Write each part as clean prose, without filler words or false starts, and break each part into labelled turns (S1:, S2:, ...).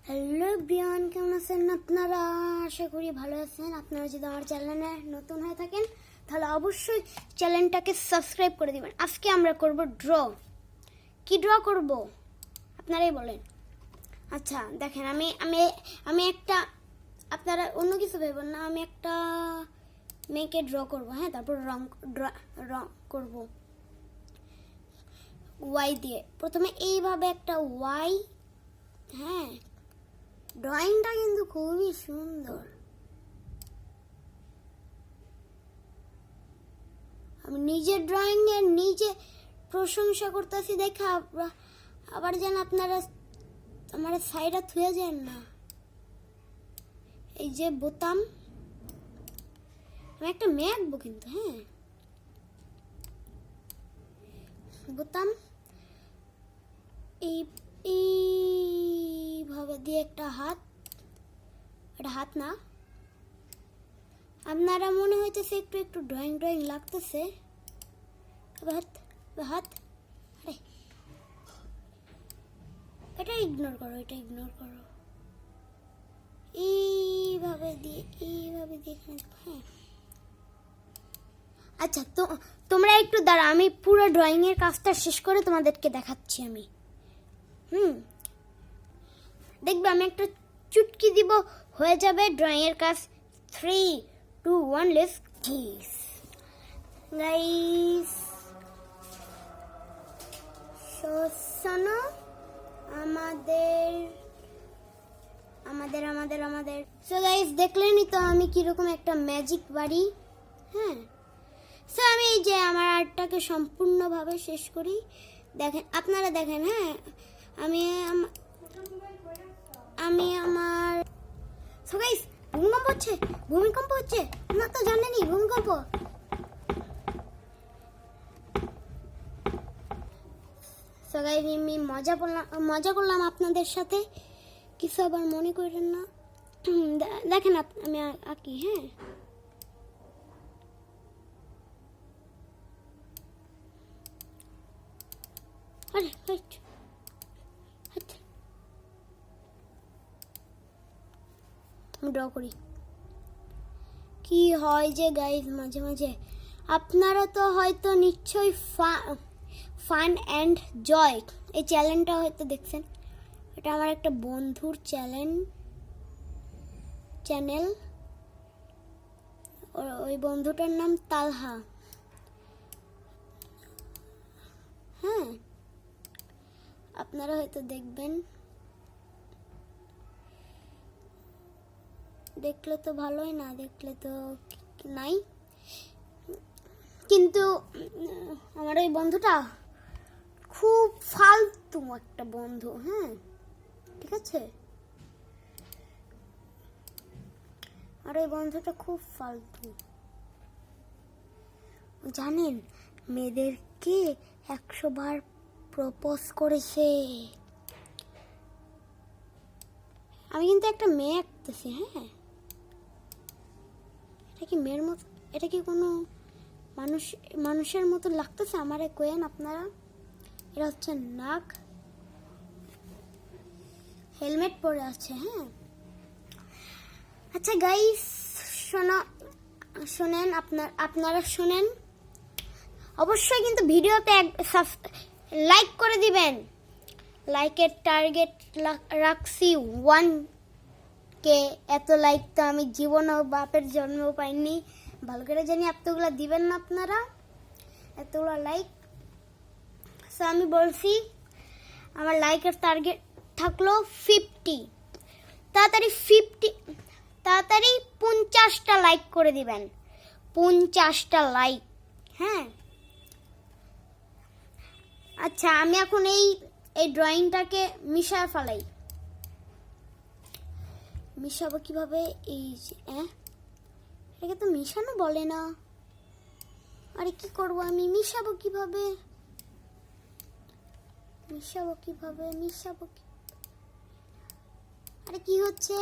S1: Hello everyone, কেমন আছেন আপনারা? আশা করি ভালো আছেন। আপনারা যদি আমার চ্যানেলে নতুন হয়ে থাকেন তাহলে অবশ্যই চ্যানেলটাকে সাবস্ক্রাইব করে দিবেন। আজকে আমরা করব ড্র। কি ড্র করব আপনারাই বলেন। আচ্ছা দেখেন, আমি আমি আমি একটা, আপনারা অন্য কিছু ভেবেন না, আমি একটা মেয়েকে ড্র করব। হ্যাঁ, তারপর রং করব ওয়াই দিয়ে। প্রথমে এইভাবে একটা ওয়াই। হ্যাঁ, ড্রয়িংটা কিন্তু খুবই সুন্দর। আমি নিজের ড্রয়িং এর নিজে প্রশংসা করতেছি দেখে আবার যেন আপনারা আমার সাইডে থুয়ে যান না। এই যে বোতাম, আমি একটা মেয়ে আঁকবো কিন্তু। হ্যাঁ, বোতাম এইভাবে দিয়ে একটা হাত। এটা হাত না, আপনারা মনে হইতেছে একটু একটু ড্রয়িং ড্রয়িং লাগতেছে। হাত হাত, আরে এটা ইগনোর করো, এটা ইগনোর করো। এইভাবে দিয়ে এখানে। হ্যাঁ, আচ্ছা তো তোমরা একটু দাঁড়া, আমি পুরো ড্রয়িং এর কাজটা শেষ করে তোমাদেরকে দেখাচ্ছি আমি। দেখবে আমি একটা চুটকি দিব, হয়ে যাবে ড্রয়িং এর কাজ। 3, 2, 1, লেটস কিস গাইস। শোনো, আমাদের আমাদের আমাদের আমাদের সো গাইস, দেখলেনই তো আমি কিরকম একটা ম্যাজিক বাড়ি। হ্যাঁ, সো আমি এই যে আমার আর্টটাকে সম্পূর্ণভাবে শেষ করি। দেখেন, আপনারা দেখেন। হ্যাঁ, আমি আমার সো গাইস, ভূমিকম্প হচ্ছে না তো জানেনই, ভূমিকম্প। সো গাইস, আমি মজা করলাম আপনাদের সাথে, কিছু আবার মনে করেন না। দেখেন আমি আঁকি। হ্যাঁ, আরে আমি ড্র করি। কি হয় যে গাইস, মাঝে মাঝে আপনারা তো হয়তো নিশ্চয়ই ফান অ্যান্ড জয় এই চ্যানেলটা হয়তো দেখছেন। এটা আমার একটা বন্ধুর চ্যানেল। ওই বন্ধুটার নাম তালহা। হ্যাঁ, আপনারা হয়তো দেখবেন, দেখলে তো ভালোই, না দেখলে তো নাই। কিন্তু আমার ওই বন্ধুটা খুব ফালতু একটা বন্ধু। হ্যাঁ, ঠিক আছে, আর ওই বন্ধুটা খুব ফালতু। জানেন, মেয়েদেরকে 100 বার প্রপোজ করেছে। আমি কিন্তু একটা মেয়ে আঁকতেছি। হ্যাঁ, এটা কি মেয়ের মতো, এটা কি কোনো মানুষের মতো লাগতেছে? আমারে কোয়েন আপনারা। এটা হচ্ছে নাক, হেলমেট পরে আছে। হ্যাঁ, আচ্ছা গাইস, শোনেন, আপনারা শোনেন, অবশ্যই কিন্তু ভিডিওতে লাইক করে দিবেন। লাইকের টার্গেট রাখছি 1K। এত লাইক তো আমি জীবনেও বাপের জন্মেও পাইনি। ভালো করে জানি এতগুলো দিবেন না আপনারা, এতগুলো লাইক। সো আমি বলছি, আমার লাইকের টার্গেট থাকলো 50। তাড়াতাড়ি 50টা লাইক করে দিবেন। 50টা লাইক। হ্যাঁ, আচ্ছা আমি এখন এই ড্রয়িংটাকে মিশায় ফেলাই। মিশাবো কিভাবে? এই যে এটাকে তো মিশানো বলে না। আরে কি করবো আমি? মিশাবো কিভাবে? আরে কি হচ্ছে?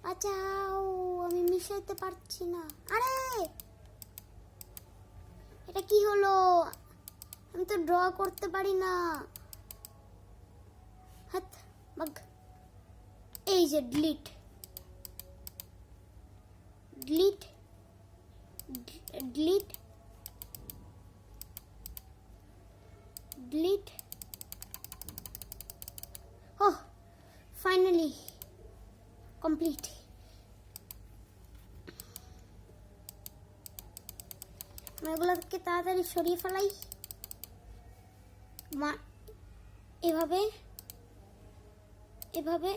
S1: বাঁচাও, আমি মিশাইতে পারছি না। আরে এটা কি হলো? আমি তো ড্র করতে পারি না। হাত বাগ। এই যে ডিলিট ডিলিট ডিলিট ডিলিট ওহ ফাইনালি কমপ্লিট। এগুলোকে তাড়াতাড়ি সরিয়ে ফেলাই এভাবে এভাবে।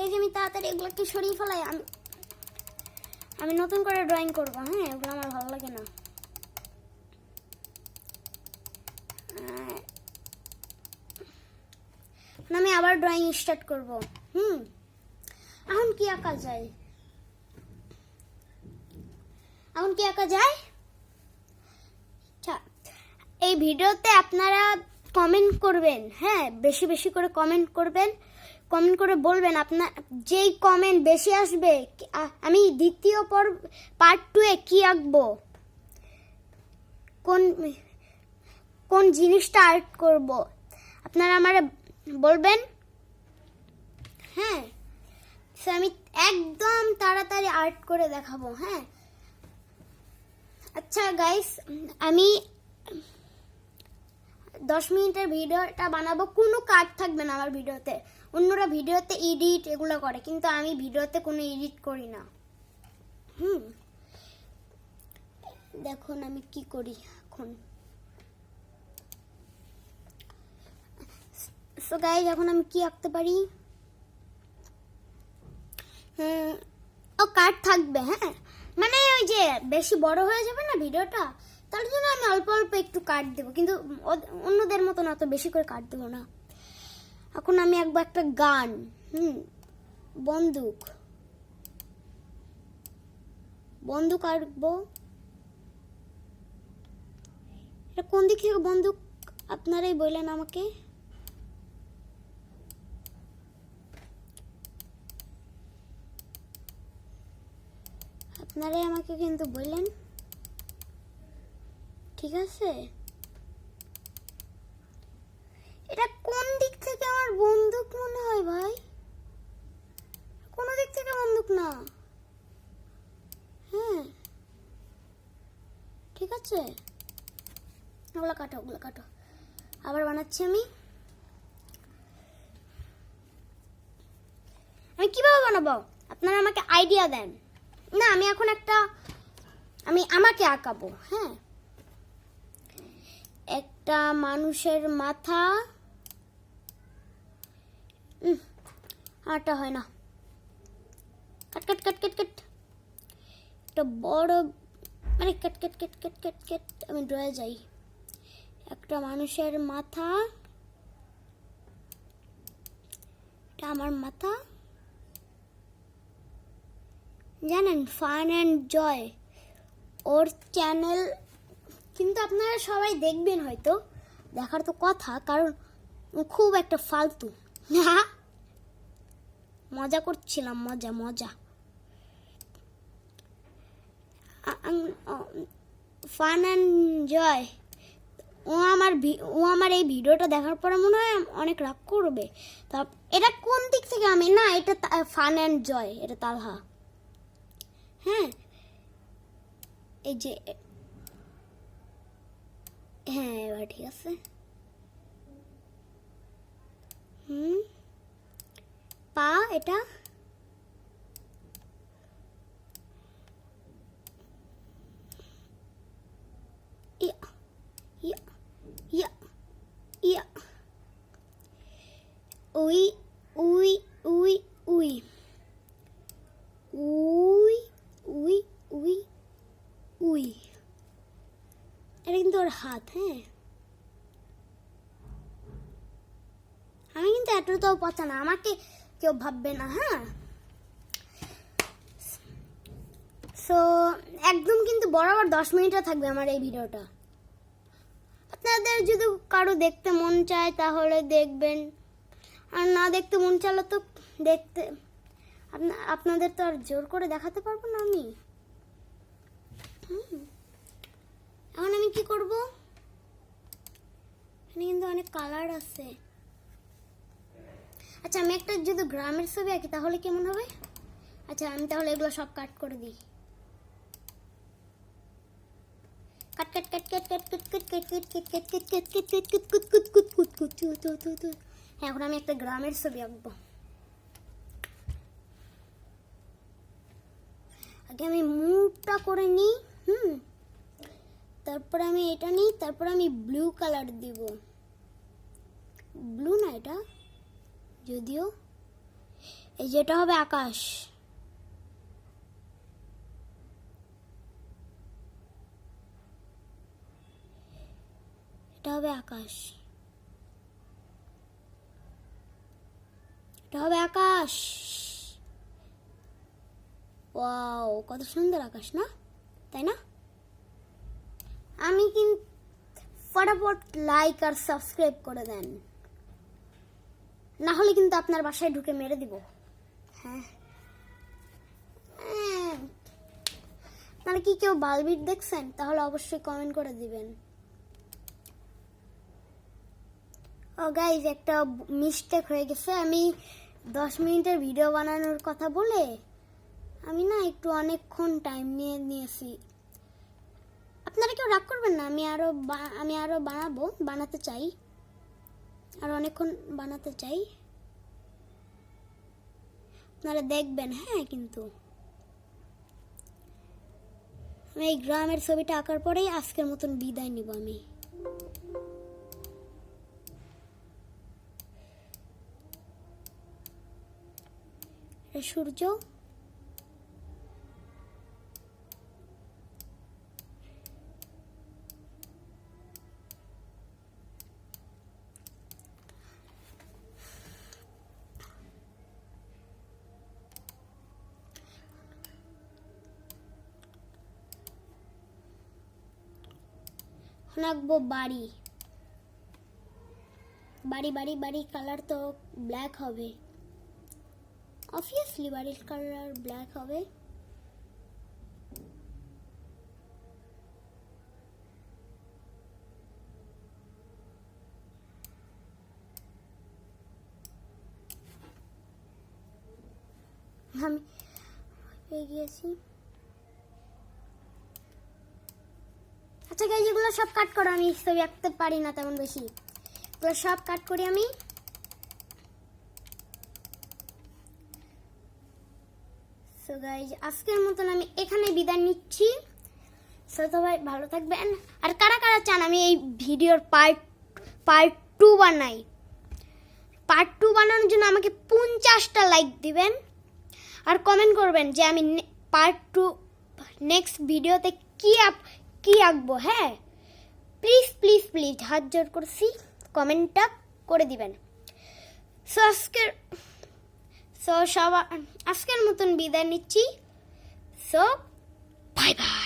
S1: এই যে আমি তাড়াতাড়ি এগুলোকে সরিয়ে ফেলাই, আমি নতুন করে ড্রয়িং করবো। হ্যাঁ, এগুলো আমার ভালো লাগে না। আমি আবার ড্রয়িং স্টার্ট করব। এখন কি আঁকা যায়? আচ্ছা, এই ভিডিওতে আপনারা কমেন্ট করবেন। হ্যাঁ, বেশি বেশি করে কমেন্ট করবেন। কমেন্ট করে বলবেন আপনার যেই কমেন্ট বেশি আসবে আমি দ্বিতীয় পার্ট 2-এ কি আঁকবো, কোন জিনিসটা আর্ট করব, আপনারা আমারে বলবেন। হ্যাঁ, আমি একদম তাড়াতাড়ি আর্ট করে দেখাবো। হ্যাঁ, আচ্ছা গাইস, আমি 10 মিনিটের ভিডিওটা বানাবো। কোনো কাট থাকবে না আমার ভিডিওতে। অন্যরা ভিডিওতে এডিট এগুলো করে, কিন্তু আমি ভিডিওতে কোনো এডিট করি না। দেখুন আমি কি করি এখন। সো গাইস, এখন আমি কি আঁকতে পারি? ও কাট থাকবে। হ্যাঁ, মানে ওই যে বেশি বড় হয়ে যাবে না ভিডিওটা, তার জন্য আমি অল্প অল্প একটু কাট দেবো, কিন্তু অন্যদের মতো না, তো বেশি করে কাট দেবো না। এখন আমি আঁকবো একটা গান। বন্দুক আঁকবো। এটা কোন দিক থেকে বন্দুক আপনারাই বললেন আমাকে। আপনারাই আমাকে কিন্তু বললেন, ঠিক আছে? এটা কোন দিক থেকে আমার বন্দুক মনে হয় ভাই? কোনো দিক থেকে বন্দুক না। হ্যাঁ, ঠিক আছে, ওগুলো কাটো। আবার বানাচ্ছি আমি কিভাবে বানাবো? আপনারা আমাকে আইডিয়া দেন না। আমি এখন আমাকে আঁকাবো। হ্যাঁ, একটা মানুষের মাথা। আটা হয় না, কাট। একটা বড়, মানে কাট। আমি ড্রয়ে যাই। একটা মানুষের মাথা, এটা আমার মাথা। জানেন, ফান অ্যান্ড জয় ওর চ্যানেল, কিন্তু আপনারা সবাই দেখবেন হয়তো, দেখার তো কথা, কারণ খুব একটা ফালতু। মজা করছিলাম, মজা। ফান অ্যান্ড জয়, ও আমার এই ভিডিওটা দেখার পরে মনে হয় অনেক রাগ করবে। তা এটা কোন দিক থেকে এটা ফান অ্যান্ড জয়, এটা তালহা। হ্যাঁ, এই যে, হ্যাঁ এবার ঠিক আছে। পা, এটা উই। এটা কিন্তু ওর হাত। হ্যাঁ, আমি কিন্তু এতটাও পচা না, আমাকে কেউ ভাববে না। হ্যাঁ, সো একদম কিন্তু বরাবর 10 মিনিটে থাকবে আমার এই ভিডিওটা। আপনাদের যদি কারো দেখতে মন চায় তাহলে দেখবেন, আর না দেখতে মন চাইলে তো দেখতে আপনাদের তো আর জোর করে দেখাতে পারবো না আমি। এখন আমি কি করব? এখানে কিন্তু অনেক কালার আছে। আচ্ছা আমি একটা যদি গ্রামের ছবি আঁকি তাহলে কেমন হবে? আচ্ছা আমি তাহলে এগুলো সব কাট করে দিই। কাট কাট কাট কাট কাট কাট কাট কাট কাট কাট কাট কাট কাট কাট কাট কাট কুট কুট কুট কুট কুট কুট কুট কুট। হ্যাঁ এখন আমি একটা গ্রামের ছবি আঁকবো। আগে আমি মুখটা করে নিই। তারপর আমি এটা নিই, তারপর আমি ব্লু কালার দিব। ব্লু না এটা, যদিও এই যেটা হবে আকাশ। এটা হবে আকাশ, এটা হবে আকাশ। ওয়াও কত সুন্দর আকাশ না, তাই না? আমি কিন্তু ফটাফট লাইক আর সাবস্ক্রাইব করে দেন, না হলে কিন্তু আপনার বাসায় ঢুকে মেরে দিব। হ্যাঁ আপনারা কি কেউ বালবিট দেখছেন? তাহলে অবশ্যই কমেন্ট করে দিবেন। ও গাইজ একটা মিস্টেক হয়ে গেছে। আমি 10 মিনিটের ভিডিও বানানোর কথা বলে আমি না একটু অনেকক্ষণ টাইম নিয়েছি। আপনারা কেউ রাগ করবেন না, আমি আরো বানাতে চাই, আর অনেকক্ষণ বানাতে চাই। আপনারা দেখবেন। হ্যাঁ কিন্তু আমি এই গ্রামের ছবিটা আঁকার পরেই আজকের মতন বিদায় নিব আমি। সূর্য, আঁকবো বাড়ি। বাড়ি বাড়ি বাড়ি কালার তো ব্ল্যাক হবে, অবভিয়াসলি বাড়ির কালার ব্ল্যাক হবে। আমি পেয়ে গিয়েছি। আচ্ছা গাইজ এগুলো সব কাট করো, আমি ছবি আঁকতে পারি না তেমন বেশি, এগুলো সব কাট করি আমি। সো গাইজ আজকের মতন আমি এখানে বিদায় নিচ্ছি। সো সবাই ভালো থাকবেন। আর কারা কারা চান আমি এই ভিডিওর পার্ট 2 বানাই? পার্ট 2 বানানোর জন্য আমাকে 50টা লাইক দিবেন আর কমেন্ট করবেন যে আমি পার্ট 2 নেক্সট ভিডিওতে কি আঁকবো। হ্যাঁ প্লিজ প্লিজ প্লিজ হাত জোর করছি, কমেন্টটা করে দিবেন। সো আজকের মতন বিদায় নিচ্ছি। So bye bye.